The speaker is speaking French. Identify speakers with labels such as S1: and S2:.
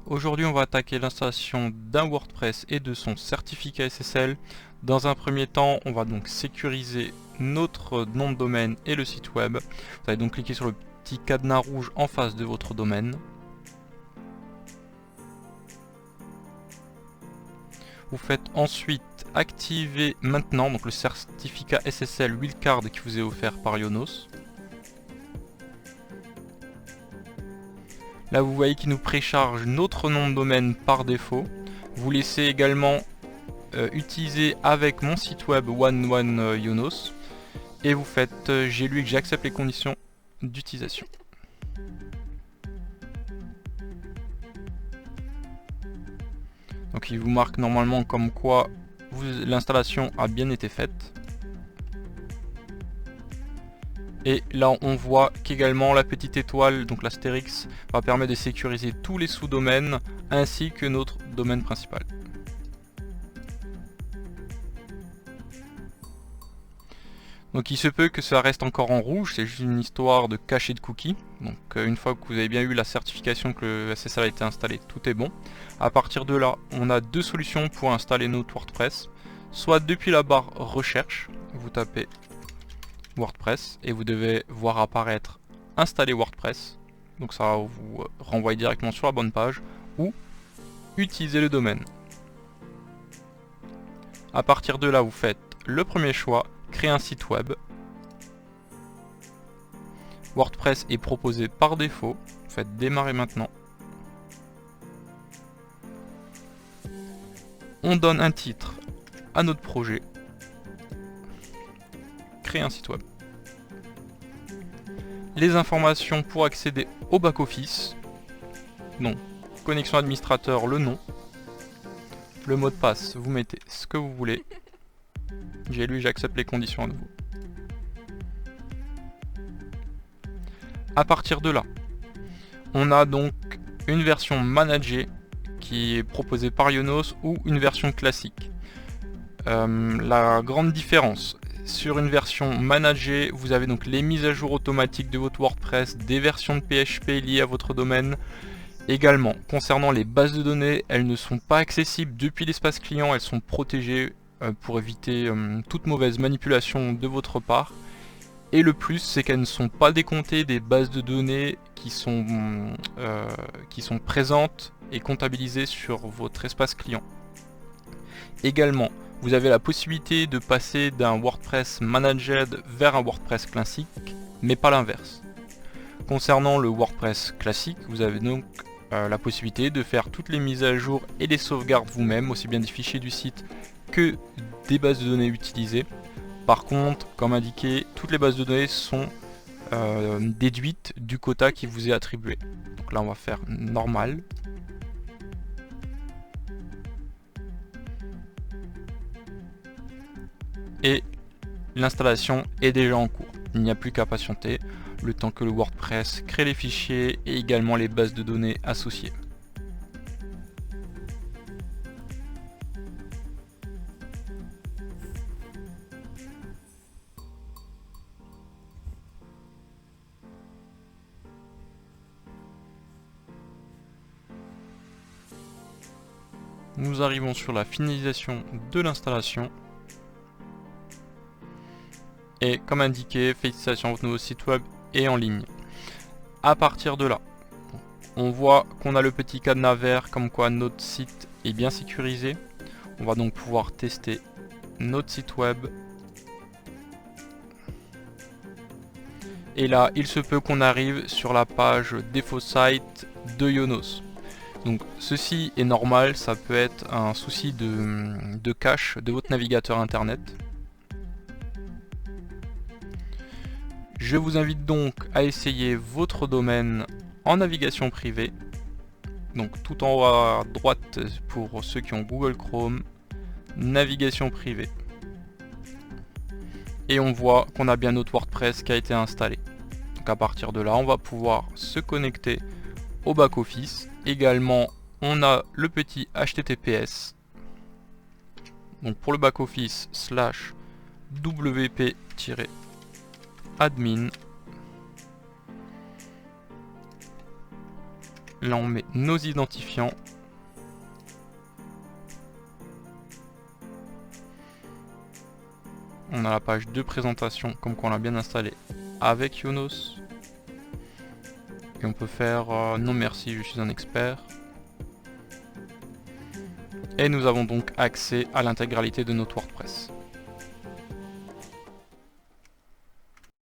S1: Aujourd'hui, on va attaquer l'installation d'un WordPress et de son certificat SSL. Dans un premier temps, on va donc sécuriser notre nom de domaine et le site web. Vous allez donc cliquer sur le petit cadenas rouge en face de votre domaine. Vous faites ensuite activer maintenant donc le certificat SSL Wildcard qui vous est offert par Ionos. Là vous voyez qu'il nous précharge notre nom de domaine par défaut. Vous laissez également utiliser avec mon site web One Ionos et vous faites j'ai lu et que j'accepte les conditions d'utilisation. Donc il vous marque normalement comme quoi l'installation a bien été faite. Et là on voit qu'également la petite étoile, donc l'astérix, va permettre de sécuriser tous les sous-domaines ainsi que notre domaine principal. Donc il se peut que ça reste encore en rouge, c'est juste une histoire de cacher de cookies. Donc une fois que vous avez bien eu la certification que le SSL a été installé, tout est bon. À partir de là, on a deux solutions pour installer notre WordPress. Soit depuis la barre recherche, vous tapez WordPress et vous devez voir apparaître installer WordPress. Donc ça va vous renvoyer directement sur la bonne page, ou utiliser le domaine. À partir de là, vous faites le premier choix, créer un site web. WordPress est proposé par défaut. Vous faites démarrer maintenant. On donne un titre à notre projet. Créer un site web. Les informations pour accéder au back-office. Donc, connexion administrateur, le nom. Le mot de passe, vous mettez ce que vous voulez. J'ai lu, j'accepte les conditions à nouveau. À partir de là, on a donc une version managée qui est proposée par Ionos ou une version classique. La grande différence, sur une version managée, vous avez donc les mises à jour automatiques de votre WordPress, des versions de PHP liées à votre domaine. Également, concernant les bases de données, elles ne sont pas accessibles depuis l'espace client, elles sont protégées pour éviter toute mauvaise manipulation de votre part. Et le plus, c'est qu'elles ne sont pas décomptées des bases de données qui sont présentes et comptabilisées sur votre espace client. Également, vous avez la possibilité de passer d'un WordPress Managed vers un WordPress classique, mais pas l'inverse. Concernant le WordPress classique, vous avez donc la possibilité de faire toutes les mises à jour et les sauvegardes vous-même, aussi bien des fichiers du site que des bases de données utilisées. Par contre, comme indiqué, toutes les bases de données sont déduites du quota qui vous est attribué. Donc là on va faire normal. Et l'installation est déjà en cours. Il n'y a plus qu'à patienter le temps que le WordPress crée les fichiers et également les bases de données associées. Nous arrivons sur la finalisation de l'installation. Et comme indiqué, félicitations, votre nouveau site web est en ligne. À partir de là, on voit qu'on a le petit cadenas vert comme quoi notre site est bien sécurisé. On va donc pouvoir tester notre site web. Et là, il se peut qu'on arrive sur la page défaut site de Ionos. Donc ceci est normal, ça peut être un souci de cache de votre navigateur internet. Je vous invite donc à essayer votre domaine en navigation privée. Donc tout en haut à droite pour ceux qui ont Google Chrome, navigation privée. Et on voit qu'on a bien notre WordPress qui a été installé. Donc à partir de là, on va pouvoir se connecter au back-office. Également, on a le petit HTTPS. Donc pour le back-office /wp-admin Là on met nos identifiants. On a la page de présentation comme qu'on l'a bien installé avec Yonos. Et on peut faire non merci, je suis un expert. Et nous avons donc accès à l'intégralité de notre WordPress.